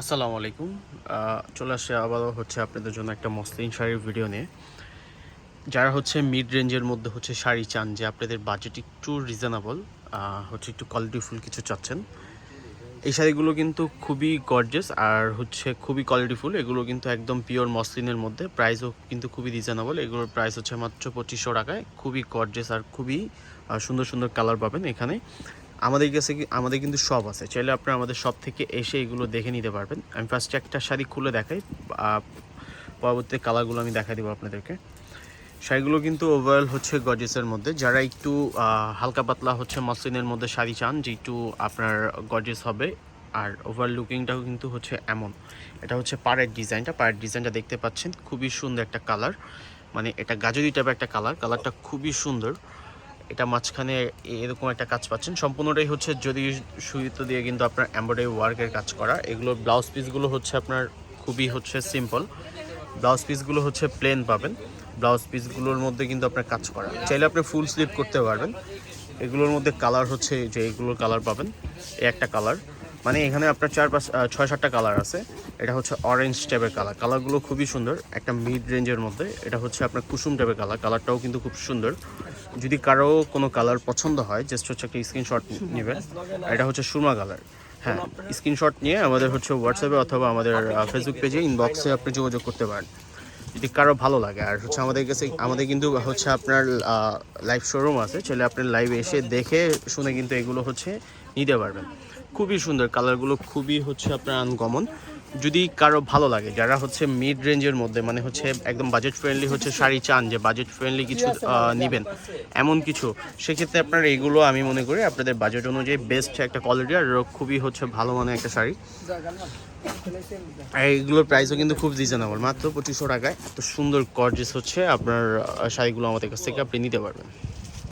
আসসালামু আলাইকুম। চলে আসছে আবারও হচ্ছে আপনাদের জন্য একটা মসলিন শাড়ির ভিডিও নিয়ে। যারা হচ্ছে মিড রেঞ্জের মধ্যে হচ্ছে শাড়ি চান, যে আপনাদের বাজেট একটু রিজনেবল, হচ্ছে একটু কোয়ালিটিফুল কিছু চাচ্ছেন, এই শাড়িগুলো কিন্তু খুবই গর্জিয়াস আর হচ্ছে খুবই কোয়ালিটিফুল। এগুলো কিন্তু একদম পিওর মসলিনের মধ্যে, প্রাইসও কিন্তু খুবই রিজনেবল। এগুলোর প্রাইস হচ্ছে মাত্র 2500 টাকায়। খুবই গর্জিয়াস আর খুবই সুন্দর সুন্দর কালার পাবেন এখানে। আমাদের কিন্তু শপ আছে, চাইলে আপনারা আমাদের শপ থেকে এসে এগুলো দেখে নিতে পারবেন। আমি ফার্স্টে একটা শাড়ি খুলে দেখাই, পরবর্তী কালারগুলো আমি দেখাই দেবো আপনাদেরকে। শাড়িগুলো কিন্তু ওভারঅল হচ্ছে গর্জিয়াসের মধ্যে। যারা একটু হালকা পাতলা হচ্ছে মসলিনের মধ্যে শাড়ি চান, যে একটু আপনার গর্জিয়াস হবে আর ওভার লুকিংটাও কিন্তু হচ্ছে এমন। এটা হচ্ছে পাড়ের ডিজাইনটা দেখতে পাচ্ছেন, খুবই সুন্দর একটা কালার। মানে এটা গাজরি টাইপের একটা কালারটা খুবই সুন্দর। এটা মাঝখানে এরকম একটা কাজ পাচ্ছেন, সম্পূর্ণটাই হচ্ছে যদি সুতো দিয়ে কিন্তু আপনার এমব্রয়ডারি ওয়ার্কের কাজ করা। এগুলো ব্লাউজ পিসগুলো হচ্ছে আপনার খুবই হচ্ছে সিম্পল। ব্লাউজ পিসগুলো হচ্ছে প্লেন পাবেন। ব্লাউজ পিসগুলোর মধ্যে কিন্তু আপনার কাজ করা, চাইলে আপনি ফুল স্লিভ করতে পারবেন। এগুলোর মধ্যে কালার হচ্ছে যে এগুলোর কালার পাবেন, এই একটা কালার। মানে এখানে আপনার 4-5-6-7টা কালার আছে। এটা হচ্ছে অরেঞ্জ টাইপের কালারগুলো খুবই সুন্দর, একটা মিড রেঞ্জের মধ্যে। এটা হচ্ছে আপনার কুসুম টাইপের কালারটাও কিন্তু খুব সুন্দর। যদি কারো কোনো কালার পছন্দ হয়, জাস্ট হচ্ছে একটা স্ক্রিনশট নেবেন। এটা হচ্ছে সুরমা কালার। হ্যাঁ, স্ক্রিনশট নিয়ে আমাদের হচ্ছে হোয়াটসঅ্যাপে অথবা আমাদের ফেসবুক পেজে ইনবক্সে আপনি যোগাযোগ করতে পারেন যদি কারো ভালো লাগে। আর হচ্ছে আমাদের কিন্তু হচ্ছে আপনার লাইভ শোরুম আছে, চাইলে আপনার লাইভে এসে দেখে শুনে কিন্তু এগুলো হচ্ছে নিতে পারবেন। খুবই সুন্দর কালারগুলো, খুবই হচ্ছে আপনার আনকমন। যদি কারো ভালো লাগে, যারা হচ্ছে মিড রেঞ্জের মধ্যে, মানে হচ্ছে একদম বাজেট ফ্রেন্ডলি হচ্ছে শাড়ি চান, যে বাজেট ফ্রেন্ডলি কিছু নেবেন এমন কিছু, সেক্ষেত্রে আপনার এইগুলো আমি মনে করি আপনাদের বাজেট অনুযায়ী বেস্ট একটা কোয়ালিটি আর খুবই হচ্ছে ভালো মানের একটা শাড়ি। আর এইগুলোর প্রাইসও কিন্তু খুব রিজনেবল, মাত্র 2500 টাকায় এত সুন্দর গর্জিয়াস হচ্ছে আপনার শাড়িগুলো আমাদের কাছ থেকে আপনি নিতে পারবেন।